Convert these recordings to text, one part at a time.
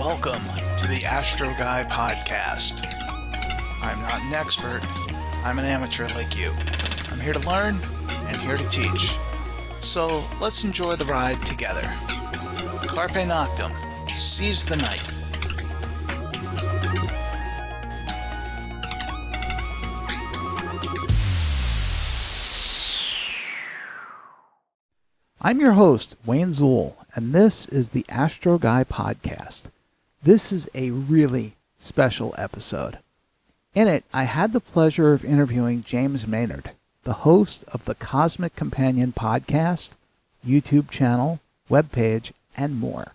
Welcome to the Astro Guy podcast. I'm not an expert, I'm an amateur like you. I'm here to learn and here to teach. So let's enjoy the ride together. Carpe Noctem, seize the night. I'm your host, Wayne Zuhl, and this is the Astro Guy podcast. This is a really special episode. In it, I had the pleasure of interviewing James Maynard, the host of the Cosmic Companion podcast, YouTube channel, webpage, and more.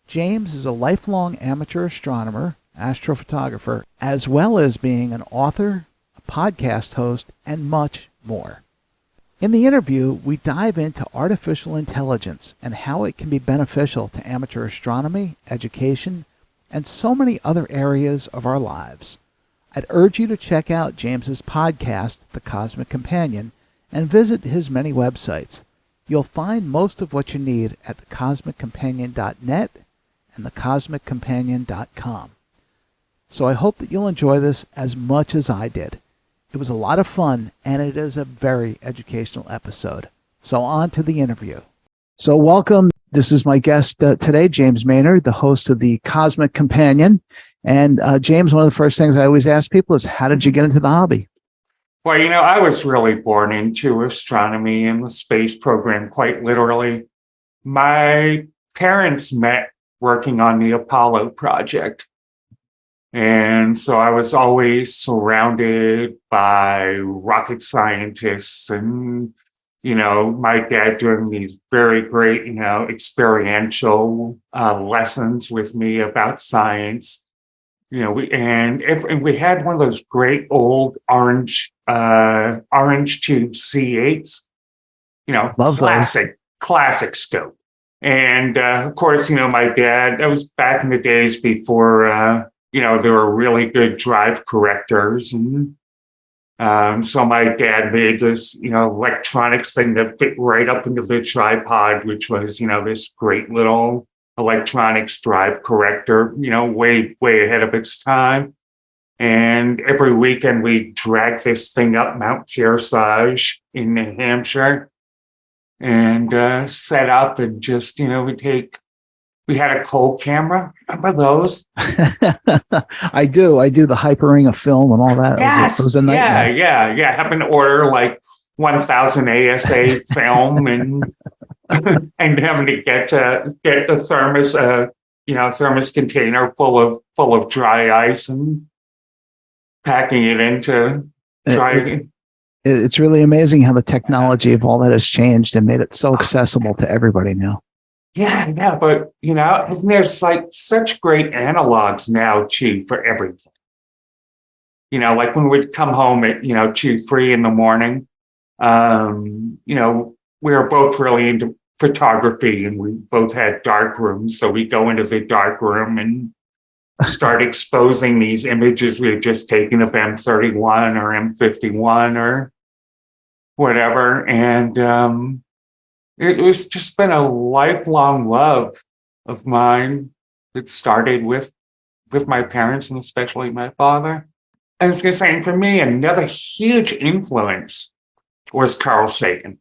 James is a lifelong amateur astronomer, astrophotographer, as well as being an author, a podcast host, and much more. In the interview, we dive into artificial intelligence and how it can be beneficial to amateur astronomy, education, and so many other areas of our lives. I'd urge you to check out James's podcast, The Cosmic Companion, and visit his many websites. You'll find most of what you need at thecosmiccompanion.net and thecosmiccompanion.com. So I hope that you'll enjoy this as much as I did. It was a lot of fun, and it is a very educational episode. So on to the interview. So welcome. This is my guest today, James Maynard, the host of the Cosmic Companion. And James, one of the first things I always ask people is, how did you get into the hobby? Well, I was really born into astronomy and the space program, quite literally. My parents met working on the Apollo project. And so I was always surrounded by rocket scientists and, my dad doing these very great, experiential lessons with me about science. We had one of those great old orange tube C8s, Love classic scope. And of course, my dad, that was back in the days before, there were really good drive correctors. And so my dad made this, electronics thing that fit right up into the tripod, which was, this great little electronics drive corrector, way ahead of its time. And every weekend we drag this thing up Mount Kearsarge in New Hampshire and set up and just, we had a cold camera. Remember those? I do the hyperring of film and all that. Yes. It was a nightmare. Yeah. Having to order like 1,000 ASA film and having to get the thermos, thermos container full of dry ice and packing it into dry. It's really amazing how the technology of all that has changed and made it so accessible to everybody now. Yeah, but and there's like such great analogs now too for everything. Like when we'd come home at 2-3 in the morning, we were both really into photography and we both had dark rooms, so we go into the dark room and start exposing these images we had just taken of M31 or M51 or whatever, and it was just been a lifelong love of mine that started with my parents and especially my father. I was going to say, and for me, another huge influence was Carl Sagan.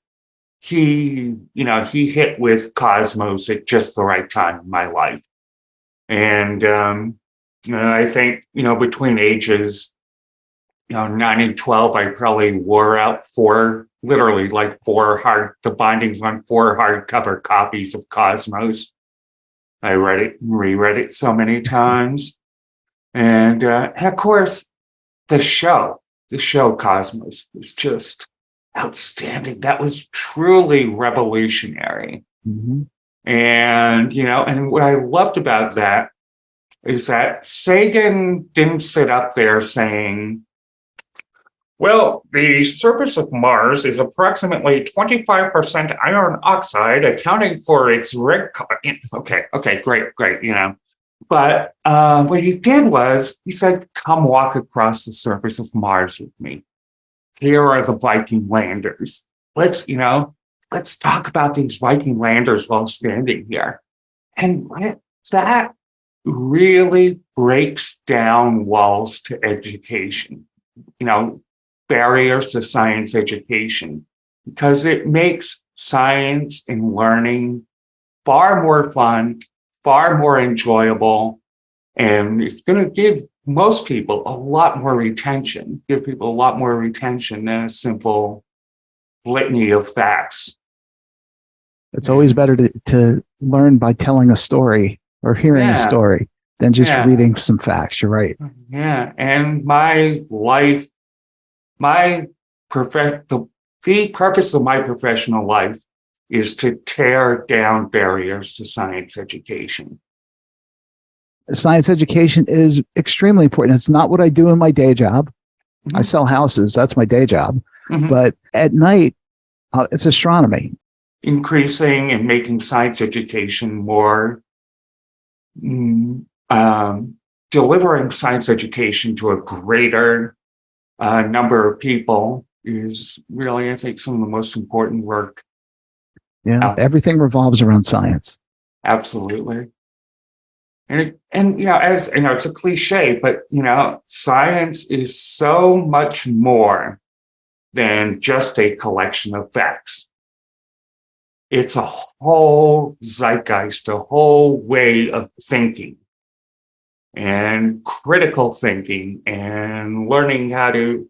He hit with Cosmos at just the right time in my life. And, I think, between ages, 9 and 12, I probably wore out the bindings on 4 hardcover copies of Cosmos. I read it and reread it so many times. And of course, the show Cosmos was just outstanding. That was truly revolutionary. Mm-hmm. And, and what I loved about that is that Sagan didn't sit up there saying, well, the surface of Mars is approximately 25% iron oxide, accounting for its red color. Okay, great. But what he did was, he said, come walk across the surface of Mars with me. Here are the Viking landers. Let's talk about these Viking landers while standing here. And that really breaks down walls to education, barriers to science education, because it makes science and learning far more fun, far more enjoyable, and it's going to give most people a lot more retention, than a simple litany of facts. It's always better to learn by telling a story or hearing a story than just reading some facts. You're right. Yeah. And the purpose of my professional life is to tear down barriers to science education. Science education is extremely important. It's not what I do in my day job. Mm-hmm. I sell houses. That's my day job. Mm-hmm. But at night, it's astronomy. Increasing and making science education more, delivering science education to a greater number of people is really, I think, some of the most important work. Yeah, everything revolves around science. Absolutely. And as you know, it's a cliche, but science is so much more than just a collection of facts. It's a whole zeitgeist, a whole way of thinking and critical thinking and learning how to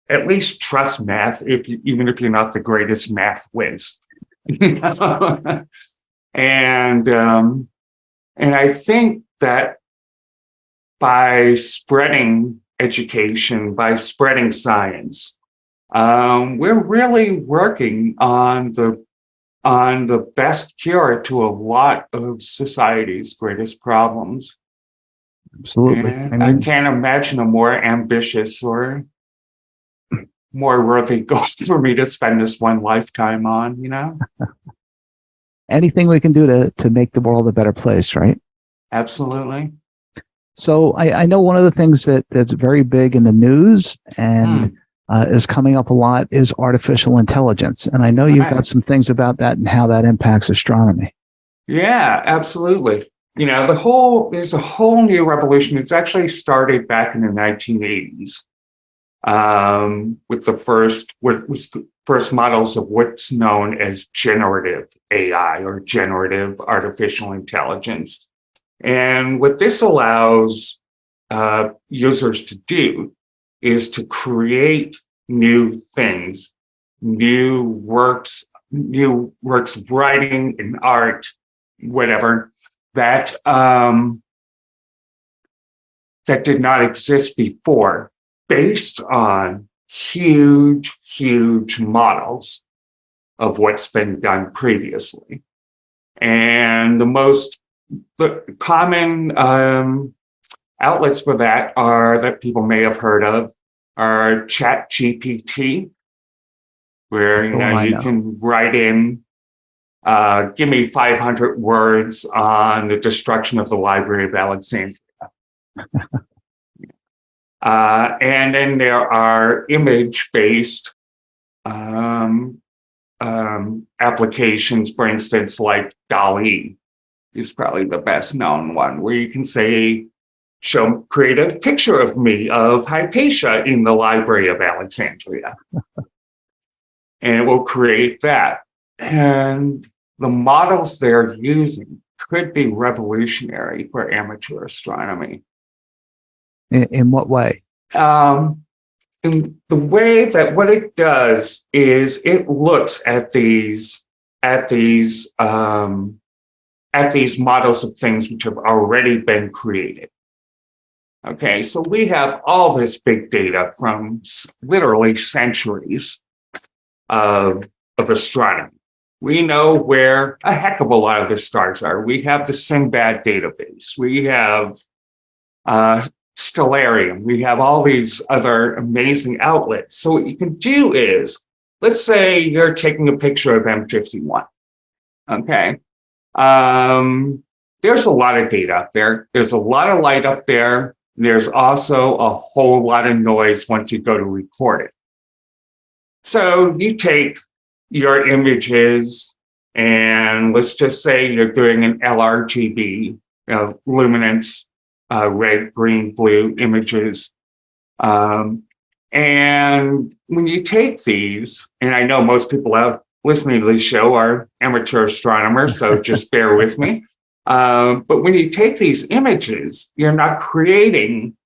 at least trust math, even if you're not the greatest math whiz. And I think that by spreading education, by spreading science, we're really working on the best cure to a lot of society's greatest problems. Absolutely. And I can't imagine a more ambitious or more worthy goal for me to spend this one lifetime on. Anything we can do to make the world a better place, right? Absolutely. So I know one of the things that's very big in the news and is coming up a lot is artificial intelligence. And I know you've got some things about that and how that impacts astronomy. Yeah, absolutely. There's a whole new revolution. It's actually started back in the 1980s with the first models of what's known as generative AI or generative artificial intelligence. And what this allows users to do is to create new things, new works of writing and art, whatever, that did not exist before, based on huge models of what's been done previously. And the common outlets for that people may have heard of are ChatGPT, where you can write in, give me 500 words on the destruction of the Library of Alexandria. And then there are image-based applications, for instance, like DALL-E is probably the best known one, where you can say, create a picture of me of Hypatia in the Library of Alexandria. And it will create that. And the models they're using could be revolutionary for amateur astronomy. In what way? In the way that what it does is it looks at these models of things which have already been created. Okay, so we have all this big data from literally centuries of astronomy. We know where a heck of a lot of the stars are. We have the Sinbad database. We have Stellarium. We have all these other amazing outlets. So what you can do is, let's say you're taking a picture of M51. Okay. There's a lot of data up there. There's a lot of light up there. There's also a whole lot of noise once you go to record it. So you take your images and let's just say you're doing an LRGB luminance red, green, blue images. And when you take these, and I know most people out listening to this show are amateur astronomers, so just bear with me. But when you take these images, you're not creating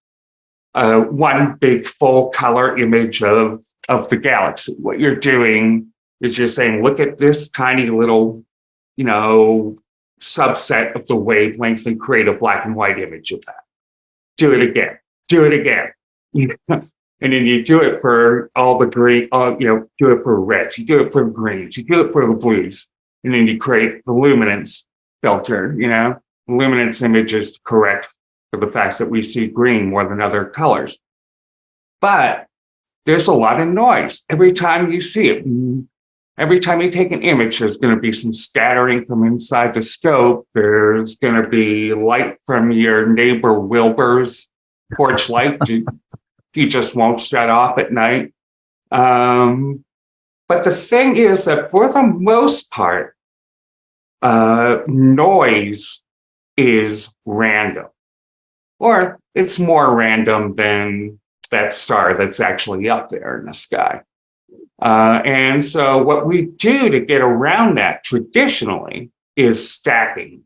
one big full color image of the galaxy. What you're doing is you're saying, look at this tiny little, subset of the wavelength and create a black and white image of that. Do it again. Do it again. And then you do it for all the green, do it for reds, you do it for greens, you do it for the blues, and then you create the luminance filter, luminance image is correct for the fact that we see green more than other colors. But there's a lot of noise every time you see it. Every time you take an image, there's going to be some scattering from inside the scope. There's going to be light from your neighbor Wilbur's porch light. He just won't shut off at night. But the thing is that for the most part, noise is random, or it's more random than that star that's actually up there in the sky. And so what we do to get around that traditionally is stacking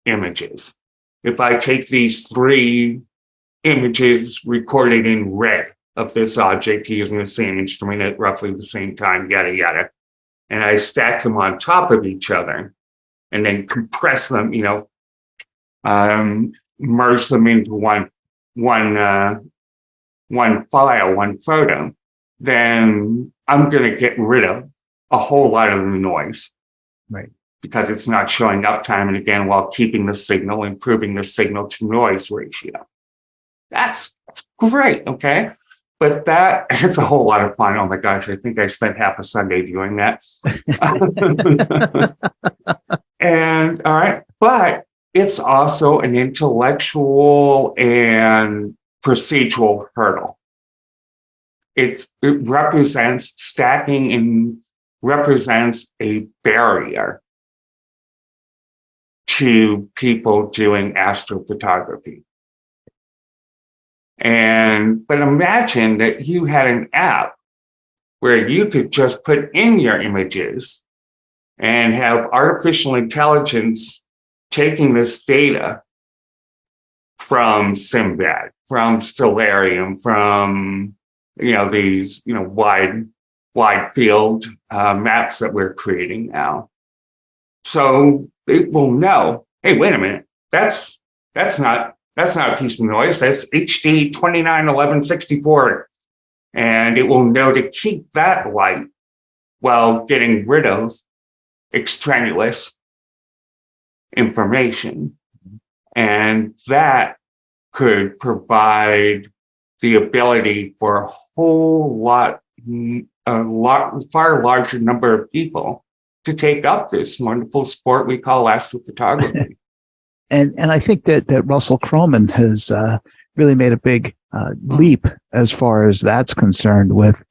images. If I take these 3 images recorded in red of this object using the same instrument at roughly the same time, yada, yada, and I stack them on top of each other and then compress them, merge them into one file, one photo, then I'm going to get rid of a whole lot of the noise. Right. Because it's not showing up time and again while keeping the signal, improving the signal to noise ratio. That's great, okay? But that is a whole lot of fun. Oh my gosh, I think I spent half a Sunday doing that. And all right, but it's also an intellectual and procedural hurdle. It represents stacking and represents a barrier to people doing astrophotography. But imagine that you had an app where you could just put in your images and have artificial intelligence taking this data from Simbad, from Stellarium, from these wide field maps that we're creating now. So it will know, hey, wait a minute, that's not a piece of noise. That's HD 291164. And it will know to keep that light while getting rid of extraneous information. And that could provide the ability for a far larger number of people to take up this wonderful sport we call astrophotography. And I think that Russell Croman has really made a big leap as far as that's concerned with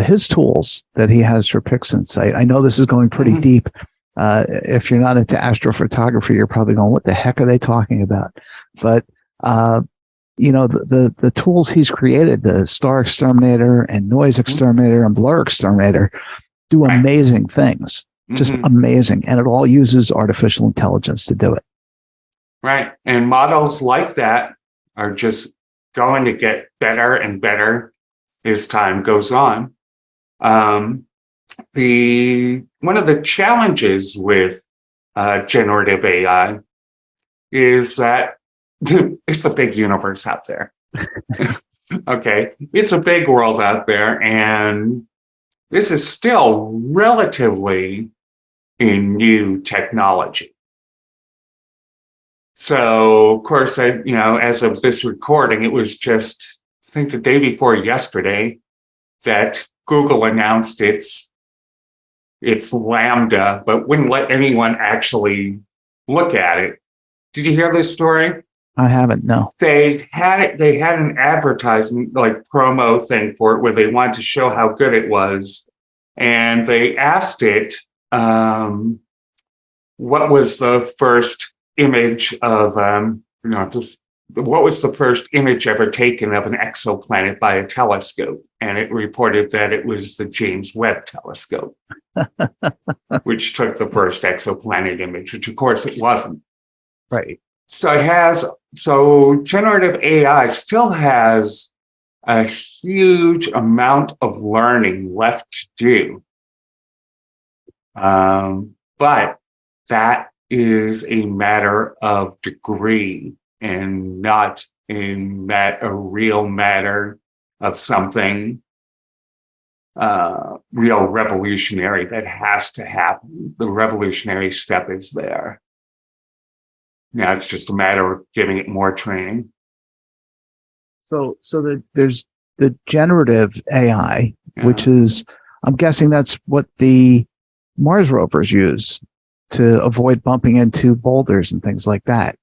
his tools that he has for PixInsight. I know this is going pretty deep. If you're not into astrophotography, you're probably going, what the heck are they talking about? But, the tools he's created, the star exterminator and noise exterminator and blur exterminator, do amazing things, just amazing. And it all uses artificial intelligence to do it. Right. And models like that are just going to get better and better as time goes on. One of the challenges with generative AI is that it's a big universe out there. Okay. It's a big world out there. And this is still relatively a new technology. So, of course, as of this recording, it was just, I think the day before yesterday, that Google announced its Lambda, but wouldn't let anyone actually look at it. Did you hear this story? I haven't, no. They had an advertisement, like promo thing for it, where they wanted to show how good it was. And they asked it, what was the first image of just what was the first image ever taken of an exoplanet by a telescope? And it reported that it was the James Webb telescope, which took the first exoplanet image, which of course it wasn't. Right. So generative AI still has a huge amount of learning left to do. But that is a matter of degree and not a real matter of something real revolutionary that has to happen. The revolutionary step is there. Now it's just a matter of giving it more training. So there's the generative AI, which is, I'm guessing that's what the Mars rovers use to avoid bumping into boulders and things like that.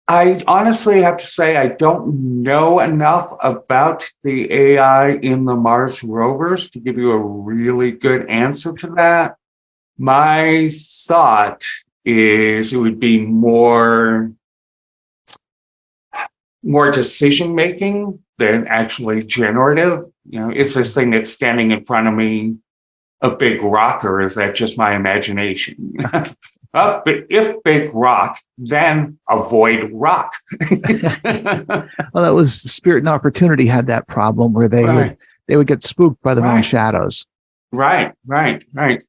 I honestly have to say I don't know enough about the AI in the Mars rovers to give you a really good answer to that. My thought is it would be more decision making than actually generative. Is this thing that's standing in front of me a big rock, or is that just my imagination? But if big rock, then avoid rock. Well, that was Spirit and Opportunity had that problem where they would get spooked by the moon shadows. Right.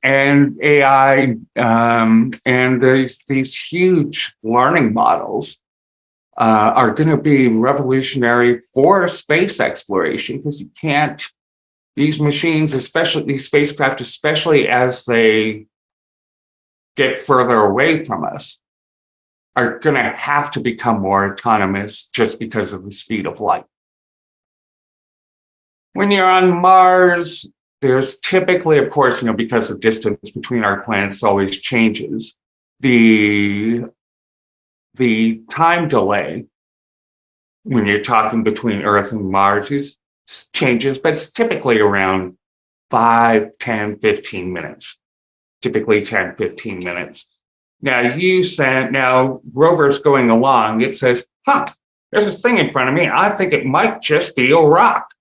And AI and these huge learning models are going to be revolutionary for space exploration, because you can't, these machines, especially these spacecraft, especially as they get further away from us, are going to have to become more autonomous just because of the speed of light. When you're on Mars, there's typically, of course, because the distance between our planets always changes, the time delay when you're talking between Earth and Mars changes, but it's typically around 5, 10, 15 minutes. Typically 10, 15 minutes. Now rovers going along, it says, there's this thing in front of me. I think it might just be a rock.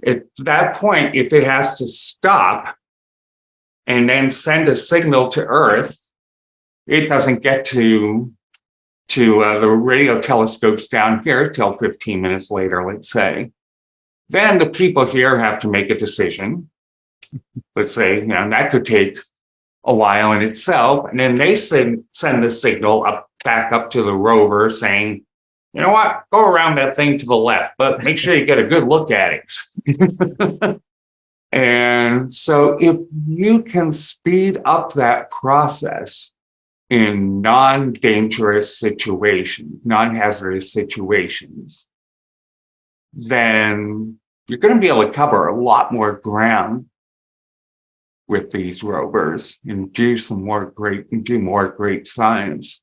At that point, if it has to stop and then send a signal to Earth, it doesn't get to the radio telescopes down here till 15 minutes later, let's say. Then the people here have to make a decision. Let's say, that could take a while in itself. And then they send the signal back up to the rover saying, you know what, go around that thing to the left, but make sure you get a good look at it. And so if you can speed up that process in non-dangerous situations, non-hazardous situations, then you're going to be able to cover a lot more ground with these rovers and do more great science.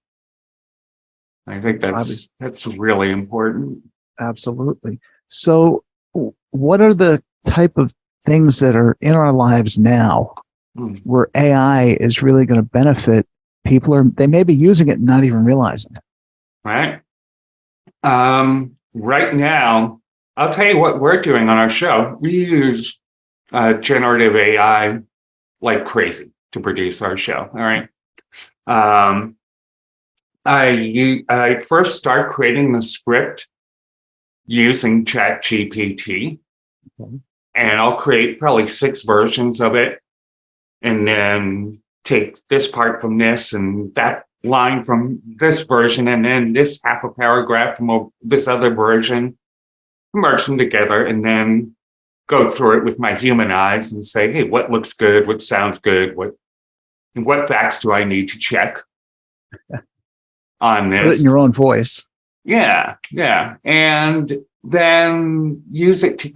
I think that's really important. Absolutely. So what are the type of things that are in our lives now where AI is really going to benefit people? They may be using it and not even realizing it. Right. Right now, I'll tell you what we're doing on our show. We use generative AI like crazy to produce our show. All right. I first start creating the script using ChatGPT, and I'll create probably 6 versions of it, and then take this part from this and that line from this version, and then this half a paragraph from this other version, merge them together, and then go through it with my human eyes and say, hey, what looks good, what sounds good, what facts do I need to check on this? Put it in your own voice. Yeah. And then use it to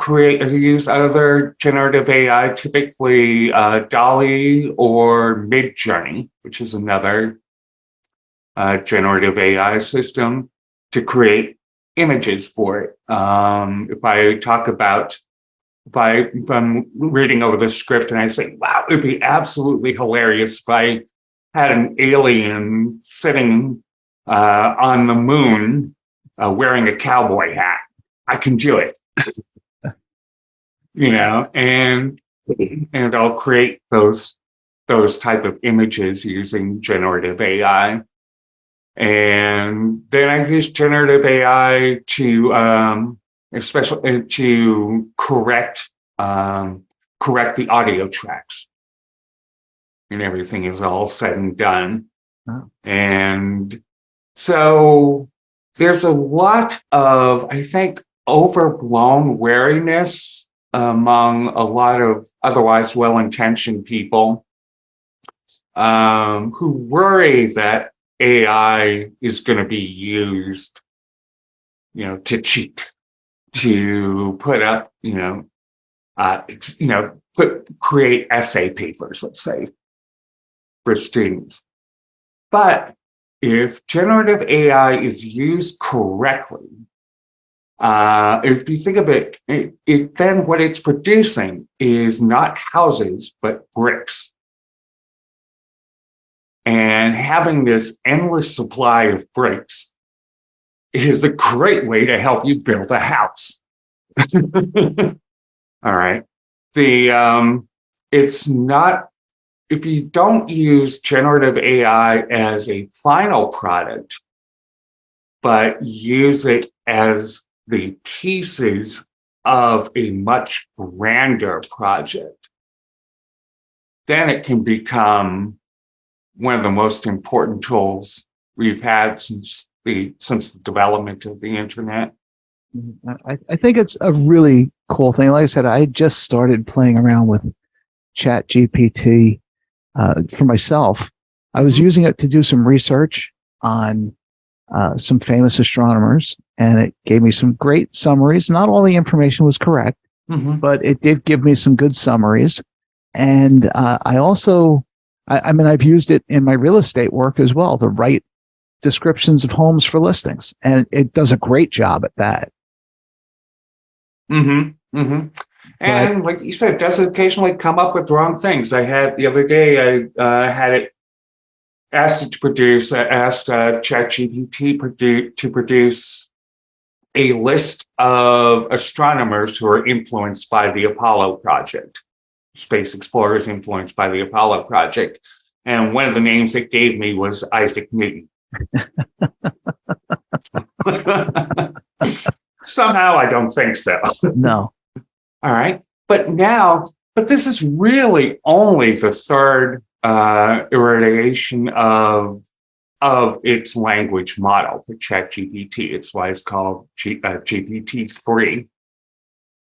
use other generative AI, typically DALL-E or Midjourney, which is another generative AI system, to create images for it. If I'm reading over the script and I say, wow, it'd be absolutely hilarious if I had an alien sitting on the moon wearing a cowboy hat. I can do it, and I'll create those type of images using generative AI. And then I use generative AI to especially to correct the audio tracks, and everything is all said and done. Oh. And so there's a lot of, I think, overblown wariness among a lot of otherwise well-intentioned people who worry that AI is going to be used, to cheat, to put up, create essay papers, let's say, for students. But if generative AI is used correctly, if you think of it, then what it's producing is not houses, but bricks. And having this endless supply of bricks is a great way to help you build a house. All right. It's not, if you don't use generative AI as a final product, but use it as the pieces of a much grander project, then it can become one of the most important tools we've had since the development of the internet. I think it's a really cool thing. Like I said, I just started playing around with Chat GPT for myself. I was using it to do some research on some famous astronomers, and it gave me some great summaries. Not all the information was correct, but it did give me some good summaries. And I also, I've used it in my real estate work as well to write descriptions of homes for listings, and it does a great job at that. And like you said, it does occasionally come up with wrong things. I had the other day, I had it asked ChatGPT to produce a list of astronomers who are influenced by the Apollo project, space explorers influenced by the Apollo project. And one of the names it gave me was Isaac Newton. Somehow I don't think so. No. All right. But this is really only the third iteration of its language model for ChatGPT. It's why it's called GPT-3.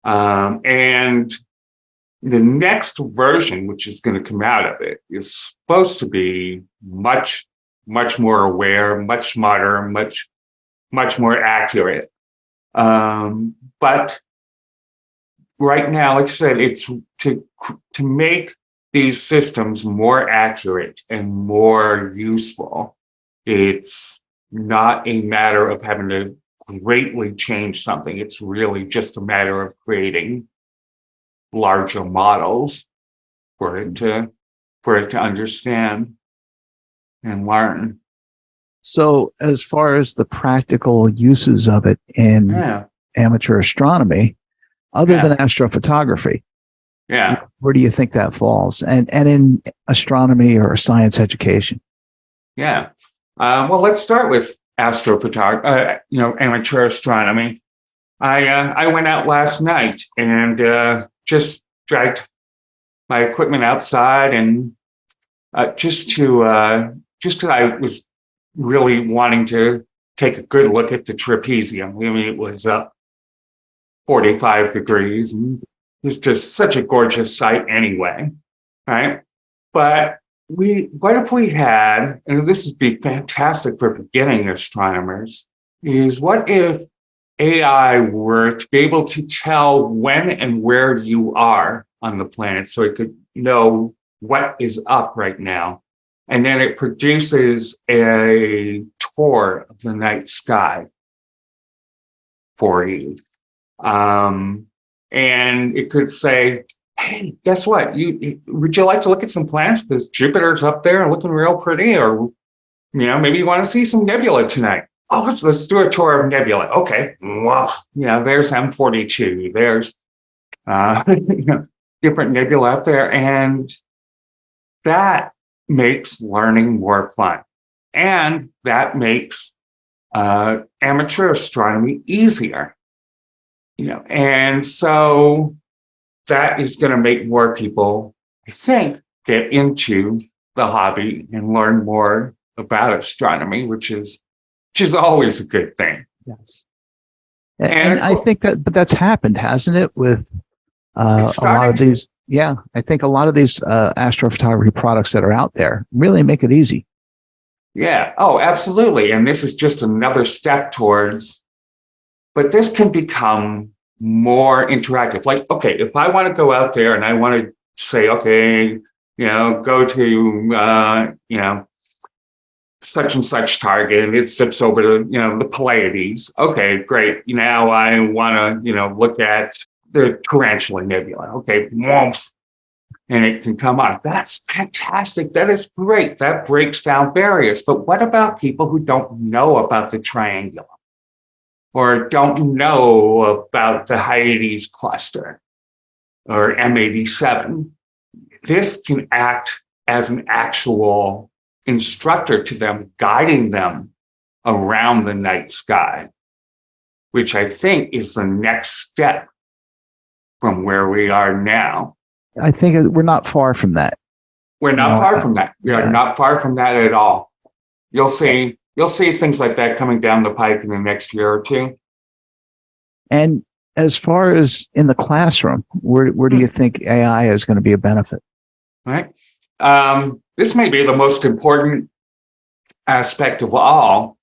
And the next version, which is going to come out of it, is supposed to be much more aware, much smarter, much more accurate. But right now, like I said, it's to make these systems more accurate and more useful. It's not a matter of having to greatly change something. It's really just a matter of creating larger models for it to understand and learn. So as far as the practical uses of it in amateur astronomy, other than astrophotography, where do you think that falls? And in astronomy or science education? Well, let's start with astrophotography, amateur astronomy. I went out last night and just dragged my equipment outside, and just because I was really wanting to take a good look at the trapezium. I mean, it was 45 degrees, and it was just such a gorgeous sight anyway, right? But what if we had, and this would be fantastic for beginning astronomers, is what if AI were to be able to tell when and where you are on the planet, so it could know what is up right now. And then it produces a tour of the night sky for you. And it could say, hey, guess what? Would you like to look at some planets? Because Jupiter's up there and looking real pretty, or maybe you want to see some nebula tonight. Oh, let's do a tour of nebula. Okay, well, there's M42. There's different nebula out there, and that makes learning more fun, and that makes amateur astronomy easier. And so that is going to make more people, I think, get into the hobby and learn more about astronomy, which is always a good thing. Yes. And I think but that's happened, hasn't it, with a lot of these? Yeah, I think a lot of these astrophotography products that are out there really make it easy. Yeah. Oh, absolutely. And this is just another step towards, but this can become more interactive. Like, okay, if I want to go out there and I want to say, okay, go to, such and such target, and it zips over to, the Pleiades. Okay, great. Now I want to, look at the Tarantula Nebula. Okay, whoops, and it can come on. That's fantastic. That is great. That breaks down barriers. But what about people who don't know about the Triangulum, or don't know about the Hyades cluster or M87? This can act as an actual instructor to them, guiding them around the night sky, which I think is the next step from where we are now. I think we're not far from that. We're not far from that. We are not far from that at all. You'll see things like that coming down the pike in the next year or two. And as far as in the classroom, where do you think AI is going to be a benefit? Right. This may be the most important aspect of all,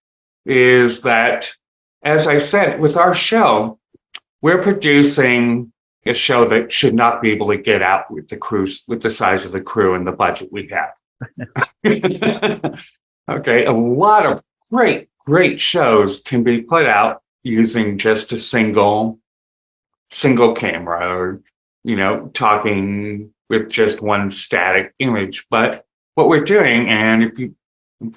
is that, as I said, with our show, we're producing a show that should not be able to get out with the crew, with the size of the crew and the budget we have. Okay, a lot of great shows can be put out using just a single camera, or talking with just one static image. But what we're doing, and if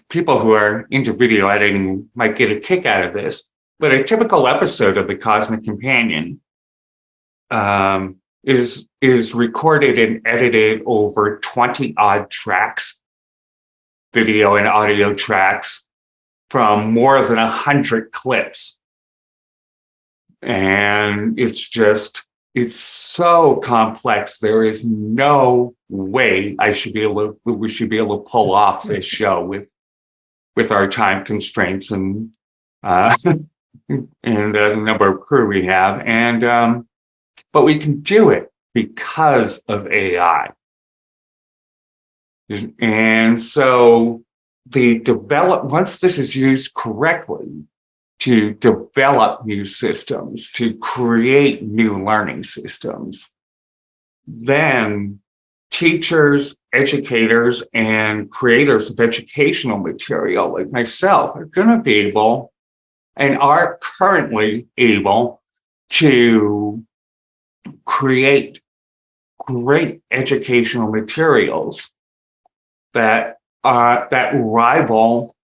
people who are into video editing might get a kick out of this, but a typical episode of the Cosmic Companion is recorded and edited over 20 odd tracks, video and audio tracks, from more than 100 clips. And it's so complex. There is no way we should be able to pull off this show with our time constraints and the number of crew we have. And but we can do it because of AI. And so once this is used correctly to develop new systems, to create new learning systems, then teachers, educators, and creators of educational material like myself are going to be able, and are currently able, to create great educational materials that rival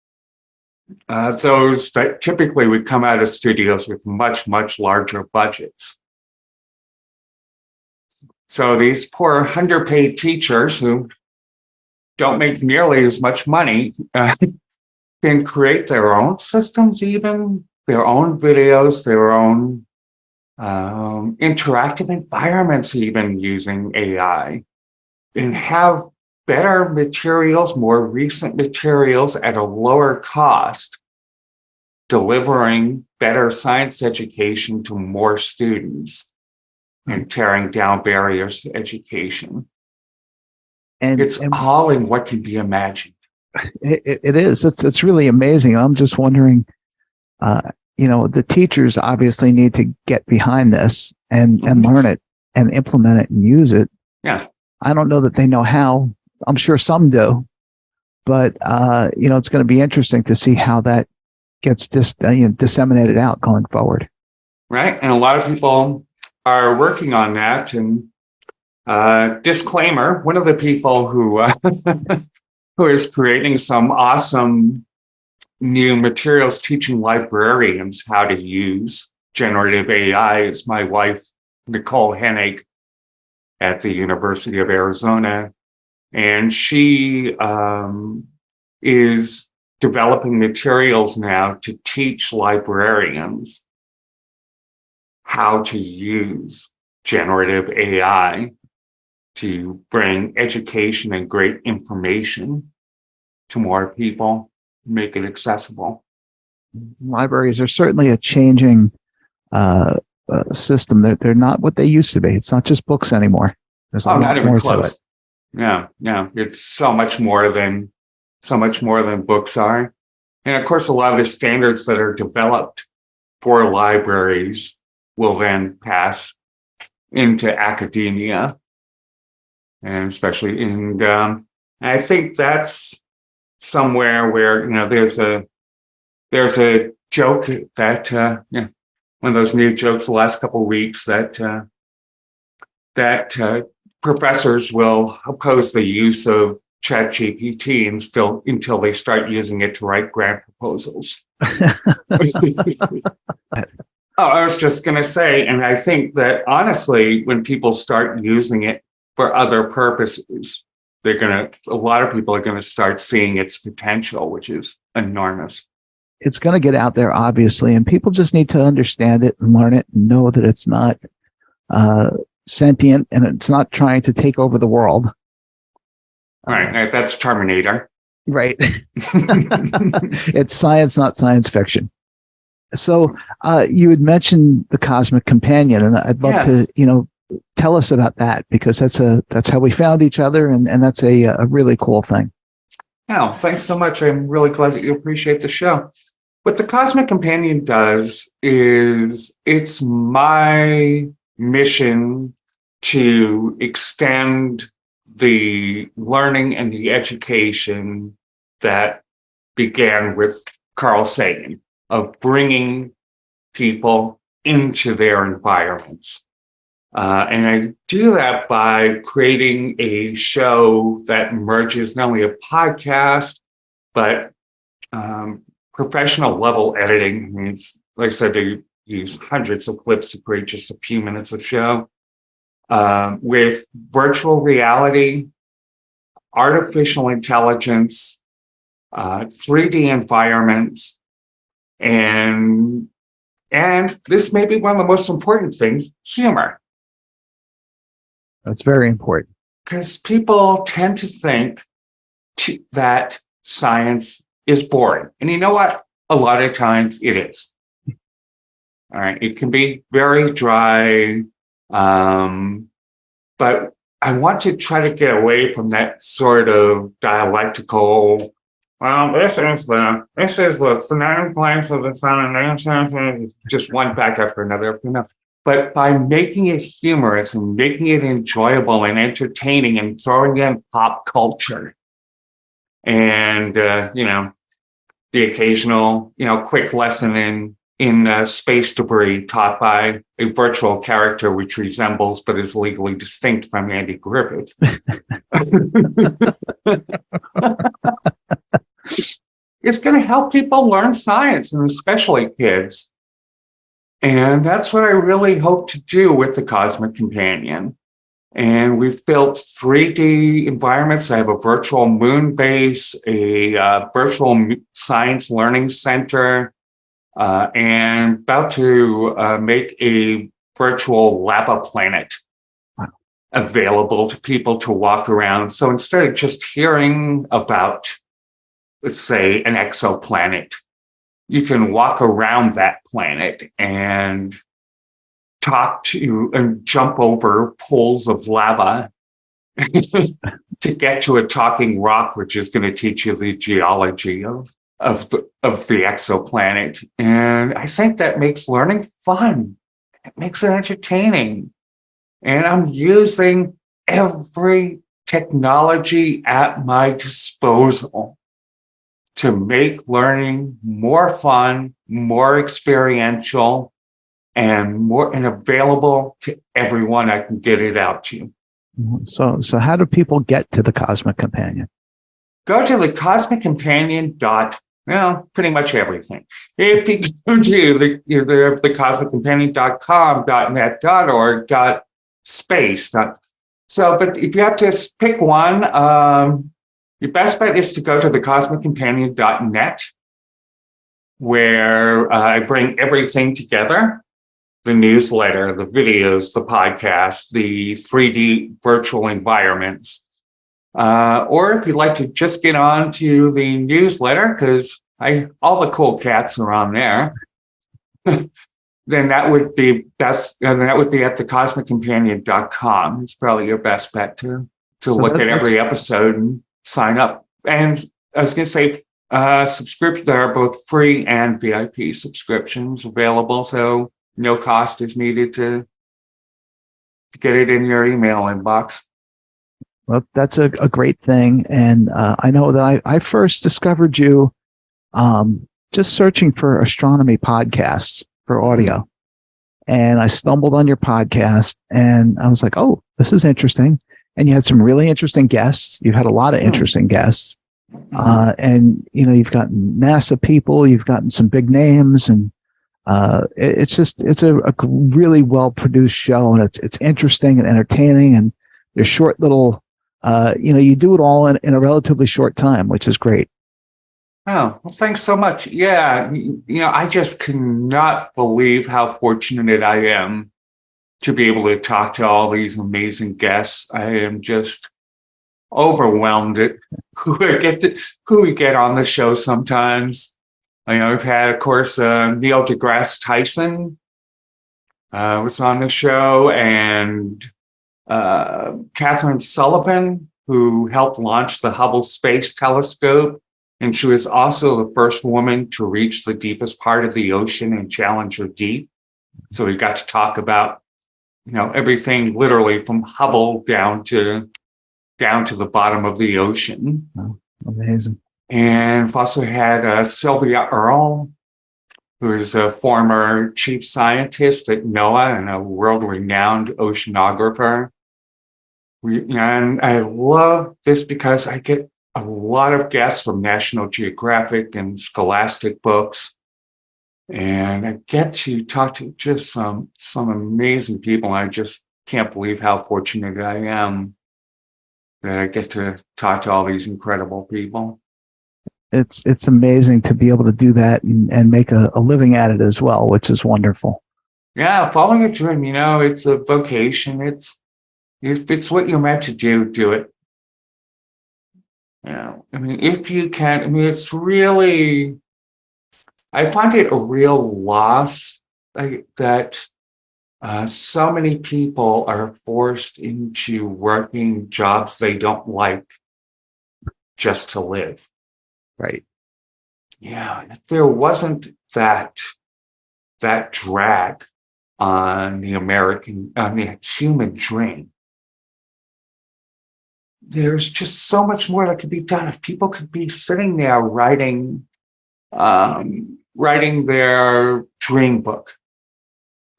those that typically would come out of studios with much larger budgets. So these poor underpaid teachers who don't make nearly as much money can create their own systems, even their own videos, their own interactive environments, even using AI, and have better materials, more recent materials at a lower cost, delivering better science education to more students and tearing down barriers to education. And it's all in what can be imagined. It is. It's really amazing. I'm just wondering, the teachers obviously need to get behind this and learn it and implement it and use it. Yeah. I don't know that they know how. I'm sure some do, but it's going to be interesting to see how that gets disseminated out going forward. Right, and a lot of people are working on that, and Disclaimer, one of the people who who is creating some awesome new materials teaching librarians how to use generative AI is my wife, Nicole Hennig, at the University of Arizona. And she is developing materials now to teach librarians how to use generative AI to bring education and great information to more people, make it accessible. Libraries are certainly a changing system. They're not what they used to be. It's not just books anymore. There's a lot more to it. No, it's so much more than books are. And of course, a lot of the standards that are developed for libraries will then pass into academia, and especially in. I think that's somewhere where there's a joke that one of those new jokes the last couple of weeks that professors will oppose the use of ChatGPT until they start using it to write grant proposals. I was just going to say, and I think that honestly, when people start using it for other purposes, a lot of people are going to start seeing its potential, which is enormous. It's going to get out there, obviously, and people just need to understand it and learn it and know that it's not sentient and it's not trying to take over the world. Right. That's Terminator. Right. It's science, not science fiction. So you had mentioned the Cosmic Companion, and I'd love to, tell us about that, because that's how we found each other, and that's a really cool thing. Oh, thanks so much. I'm really glad that you appreciate the show. What the Cosmic Companion does is it's my mission to extend the learning and the education that began with Carl Sagan, of bringing people into their environments. And I do that by creating a show that merges not only a podcast, but professional level editing. I mean, it's, like I said, they use hundreds of clips to create just a few minutes of show, with virtual reality, artificial intelligence, 3D environments, and this may be one of the most important things, humor. That's very important. Because people tend to think that science is boring. And you know what? A lot of times it is. All right. It can be very dry. But I want to try to get away from that sort of dialectical, well, this is the 9 planets of the sun, and just one fact after another. But by making it humorous and making it enjoyable and entertaining and throwing in pop culture and, the occasional, quick lesson in space debris taught by a virtual character which resembles but is legally distinct from Andy Griffith. It's going to help people learn science, and especially kids. And that's what I really hope to do with the Cosmic Companion. And we've built 3D environments. I have a virtual moon base, a virtual science learning center, and about to make a virtual lava planet available to people to walk around. So instead of just hearing about, let's say, an exoplanet, you can walk around that planet and talk to and jump over pools of lava to get to a talking rock, which is going to teach you the geology of the exoplanet. And I think that makes learning fun. It makes it entertaining. And I'm using every technology at my disposal to make learning more fun, more experiential, and available to everyone I can get it out to. So how do people get to the Cosmic Companion? Go to the Cosmic Companion pretty much everything. If you go to the cosmiccompanion.com, .net, .org, .space. But if you have to pick one, your best bet is to go to the cosmiccompanion.net, where I bring everything together: the newsletter, the videos, the podcast, the 3D virtual environments. Or if you'd like to just get on to the newsletter, because all the cool cats are on there, then that would be best. And that would be at thecosmiccompanion.com. It's probably your best bet to look at every episode and sign up. And I was going to say, subscription. There are both free and VIP subscriptions available, so no cost is needed to get it in your email inbox. Well, that's a great thing. And I know that I first discovered you just searching for astronomy podcasts for audio. And I stumbled on your podcast and I was like, oh, this is interesting. And you had some really interesting guests. You've had a lot of interesting guests. And, you've gotten NASA people, you've gotten some big names, and it's a really well-produced show, and it's interesting and entertaining, and they're short little, you do it all in a relatively short time, which is great. Oh, well, thanks so much. Yeah, I just cannot believe how fortunate I am to be able to talk to all these amazing guests. I am just overwhelmed at who we get on the show sometimes. We've had, of course, Neil deGrasse Tyson was on the show, and Catherine Sullivan, who helped launch the Hubble Space Telescope. And she was also the first woman to reach the deepest part of the ocean in Challenger Deep. So we got to talk about, everything literally from Hubble down to the bottom of the ocean. Oh, amazing. And we've also had Sylvia Earle, who is a former chief scientist at NOAA and a world-renowned oceanographer. And I love this because I get a lot of guests from National Geographic and Scholastic books. And I get to talk to just some amazing people. I just can't believe how fortunate I am that I get to talk to all these incredible people. It's amazing to be able to do that and make a living at it as well, which is wonderful. Yeah, following a dream, it's a vocation. If it's what you're meant to do it. If you can, it's really, I find it a real loss that so many people are forced into working jobs they don't like just to live. Right. Yeah, if there wasn't that drag on the human dream, there's just so much more that could be done. If people could be sitting there writing their dream book,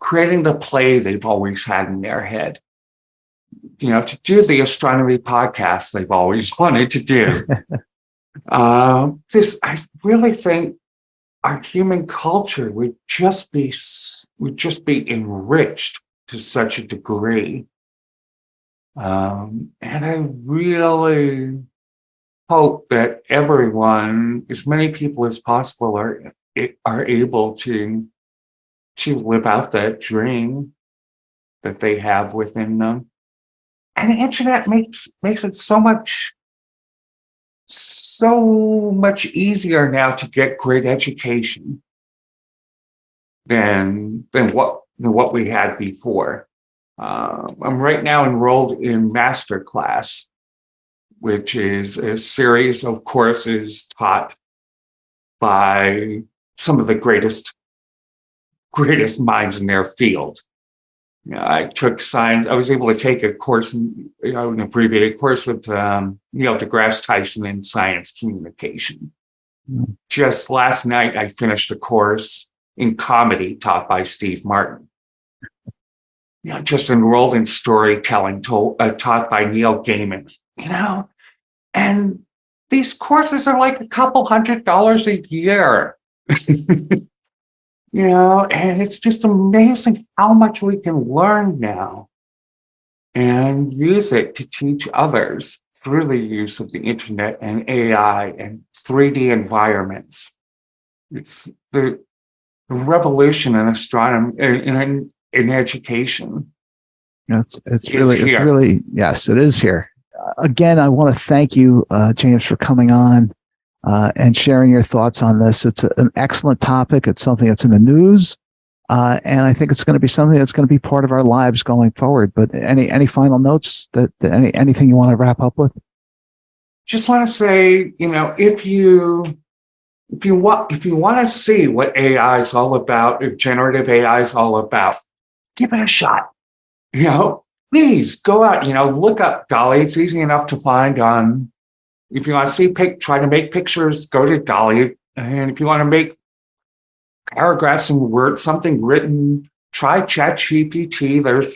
creating the play they've always had in their head, to do the astronomy podcast they've always wanted to do. I really think our human culture would just be enriched to such a degree. And I really hope that everyone, as many people as possible, are able to live out that dream that they have within them. And the internet makes it so much easier now to get great education than what we had before. I'm right now enrolled in Masterclass, which is a series of courses taught by some of the greatest minds in their field. I took science. I was able to take a course, an abbreviated course with Neil deGrasse Tyson in science communication. Just last night, I finished a course in comedy taught by Steve Martin. just enrolled in storytelling taught by Neil Gaiman, and these courses are like a couple $100 a year. And it's just amazing how much we can learn now and use it to teach others through the use of the internet and AI and 3D environments. It's the revolution in astronomy, in education. It's really, yes, it is here. Again, I want to thank you, James, for coming on and sharing your thoughts on this. It's an excellent topic. It's something that's in the news, and I think it's going to be something that's going to be part of our lives going forward. But any final notes anything you want to wrap up with? Just want to say, if you want to see what AI is all about, if generative AI is all about, give it a shot. Please go out, look up Dolly. It's easy enough to find on, if you want to see, try to make pictures, go to Dolly. And if you want to make paragraphs and words, something written, try ChatGPT. There's free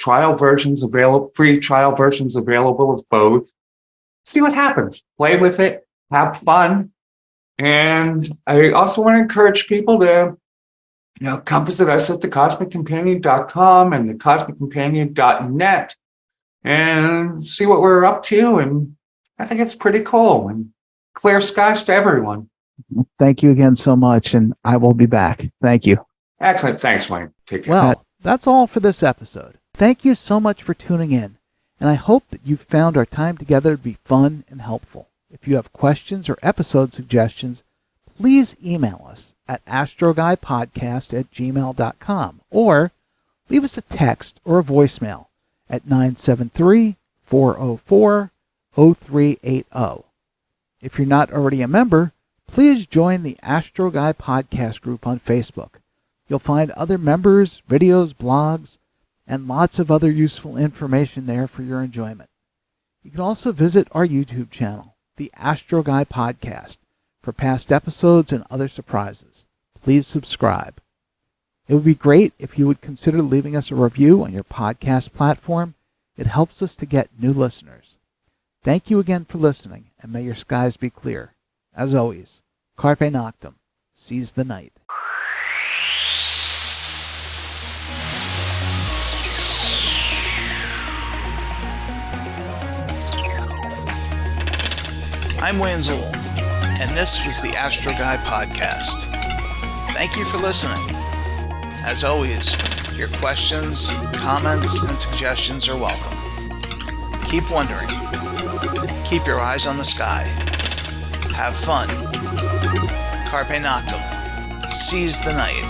trial versions available of both. See what happens. Play with it, have fun. And I also want to encourage people to come visit us at thecosmiccompanion.com and thecosmiccompanion.net and see what we're up to. And I think it's pretty cool, and clear skies to everyone. Thank you again so much, and I will be back. Thank you. Excellent. Thanks, Wayne. Take care. Well, that's all for this episode. Thank you so much for tuning in, and I hope that you've found our time together to be fun and helpful. If you have questions or episode suggestions, please email us at astroguypodcast@gmail.com or leave us a text or a voicemail at 973-404-0380. If you're not already a member, please join the Astro Guy Podcast group on Facebook. You'll find other members, videos, blogs, and lots of other useful information there for your enjoyment. You can also visit our YouTube channel, the Astro Guy Podcast, for past episodes and other surprises. Please subscribe. It would be great if you would consider leaving us a review on your podcast platform. It helps us to get new listeners. Thank you again for listening, and may your skies be clear. As always, Carpe Noctem, seize the night. I'm Wayne Zool, and this was the Astro Guy Podcast. Thank you for listening. As always, your questions, comments, and suggestions are welcome. Keep wondering. Keep your eyes on the sky. Have fun. Carpe Noctem. Seize the night.